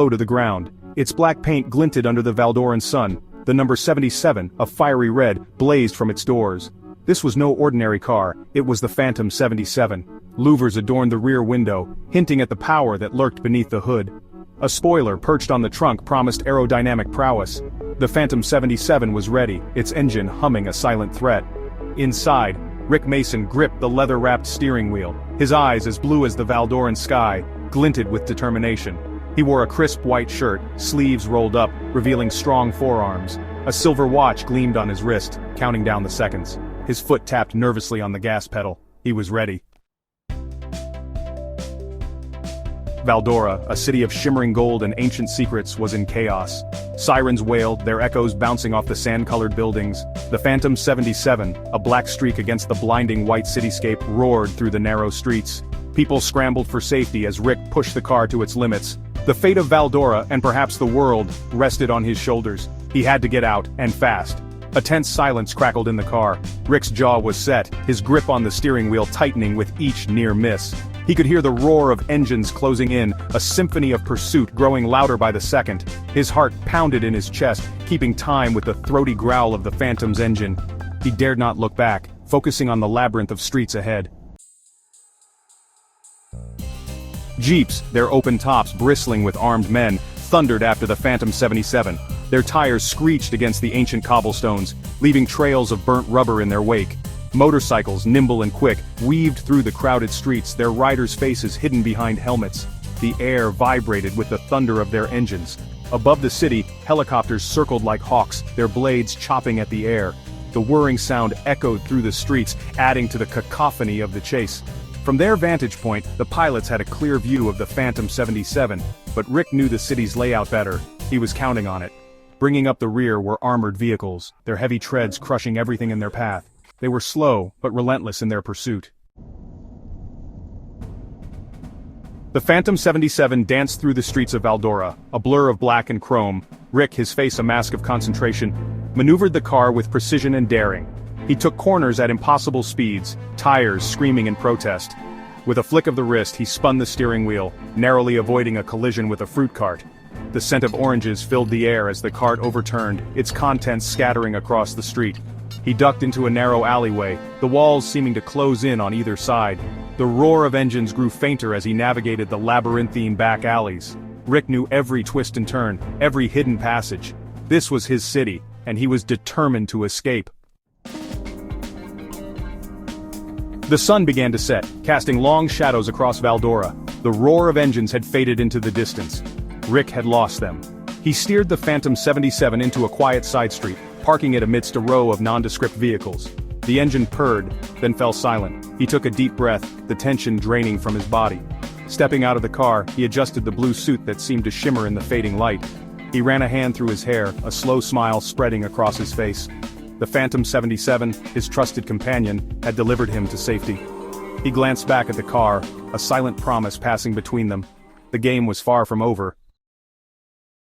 low to the ground. Its black paint glinted under the Valdoran sun. The number 77, a fiery red, blazed from its doors. This was no ordinary car, it was the Phantom 77. Louvers adorned the rear window, hinting at the power that lurked beneath the hood. A spoiler perched on the trunk promised aerodynamic prowess. The Phantom 77 was ready, its engine humming a silent threat. Inside, Rick Mason gripped the leather-wrapped steering wheel. His eyes, as blue as the Valdoran sky, glinted with determination. He wore a crisp white shirt, sleeves rolled up, revealing strong forearms. A silver watch gleamed on his wrist, counting down the seconds. His foot tapped nervously on the gas pedal. He was ready. Valdora, a city of shimmering gold and ancient secrets, was in chaos. Sirens wailed, their echoes bouncing off the sand-colored buildings. The Phantom 77, a black streak against the blinding white cityscape, roared through the narrow streets. People scrambled for safety as Rick pushed the car to its limits. The fate of Valdora, and perhaps the world, rested on his shoulders. He had to get out, and fast. A tense silence crackled in the car. Rick's jaw was set, his grip on the steering wheel tightening with each near miss. He could hear the roar of engines closing in, a symphony of pursuit growing louder by the second. His heart pounded in his chest, keeping time with the throaty growl of the Phantom's engine. He dared not look back, focusing on the labyrinth of streets ahead. Jeeps, their open tops bristling with armed men, thundered after the Phantom 77. Their tires screeched against the ancient cobblestones, leaving trails of burnt rubber in their wake. Motorcycles, nimble and quick, weaved through the crowded streets, their riders' faces hidden behind helmets. The air vibrated with the thunder of their engines. Above the city, helicopters circled like hawks, their blades chopping at the air. The whirring sound echoed through the streets, adding to the cacophony of the chase. From their vantage point, the pilots had a clear view of the Phantom 77, but Rick knew the city's layout better. He was counting on it. Bringing up the rear were armored vehicles, their heavy treads crushing everything in their path. They were slow, but relentless in their pursuit. The Phantom 77 danced through the streets of Valdora, a blur of black and chrome. Rick, his face a mask of concentration, maneuvered the car with precision and daring. He took corners at impossible speeds, tires screaming in protest. With a flick of the wrist, he spun the steering wheel, narrowly avoiding a collision with a fruit cart. The scent of oranges filled the air as the cart overturned, its contents scattering across the street. He ducked into a narrow alleyway, the walls seeming to close in on either side. The roar of engines grew fainter as he navigated the labyrinthine back alleys. Rick knew every twist and turn, every hidden passage. This was his city, and he was determined to escape. The sun began to set, casting long shadows across Valdora. The roar of engines had faded into the distance. Rick had lost them. He steered the Phantom 77 into a quiet side street, parking it amidst a row of nondescript vehicles. The engine purred, then fell silent. He took a deep breath, the tension draining from his body. Stepping out of the car, he adjusted the blue suit that seemed to shimmer in the fading light. He ran a hand through his hair, a slow smile spreading across his face. The Phantom 77, his trusted companion, had delivered him to safety. He glanced back at the car, a silent promise passing between them. The game was far from over,